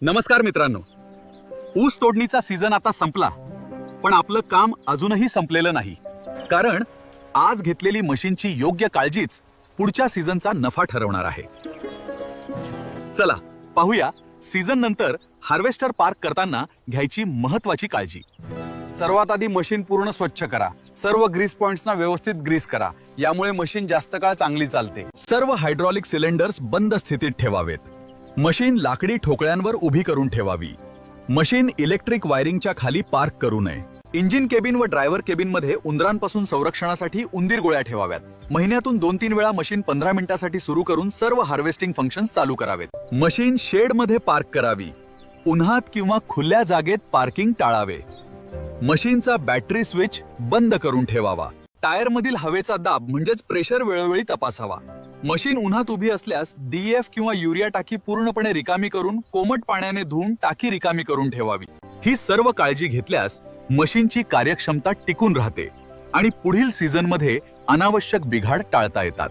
नमस्कार मित्रांनो. ऊस तोडणीचा सीझन आता संपला, पण आपलं काम अजूनही संपलेलं नाही. कारण आज घेतलेली मशीनची योग्य काळजीच पुढच्या सीझनचा नफा ठरवणार आहे. चला पाहूया सीझन नंतर हार्वेस्टर पार्क करताना घ्यायची महत्वाची काळजी. सर्वात आधी मशीन पूर्ण स्वच्छ करा. सर्व ग्रीस पॉइंट्सना व्यवस्थित ग्रीस करा. यामुळे मशीन जास्त काळ चांगली चालते. सर्व हायड्रॉलिक सिलेंडर्स बंद स्थितीत ठेवावेत. मशीन लाकडी ठोकळ्यांवर उभी करून ठेवावी. मशीन इलेक्ट्रिक वायरिंगच्या खाली पार्क करू नये. इंजिन केबिन व ड्रायव्हर केबिन मध्ये उंदरांपासून संरक्षणासाठी उंदीर गोळ्या ठेवाव्यात. महिन्यातून 2-3 वेळा मशीन 15 मिनिटांसाठी सुरू करून सर्व हार्वेस्टिंग फंक्शन्स चालू करावेत. मशीन शेड मध्ये पार्क करावी. उन्हात किंवा खुल्या जागेत पार्किंग टाळावे. मशीनचा बॅटरी स्विच बंद करून ठेवावा. टायर मधील हवेचा दाब म्हणजेच प्रेशर वेळोवेळी तपासावा. मशीन उन्हात उभी असल्यास DEF किंवा युरिया टाकी पूर्णपणे रिकामी करून कोमट पाण्याने धुवून टाकी रिकामी करून ठेवावी. ही सर्व काळजी घेतल्यास मशीनची कार्यक्षमता टिकून राहते आणि पुढील सीझनमध्ये अनावश्यक बिघाड टाळता येतात.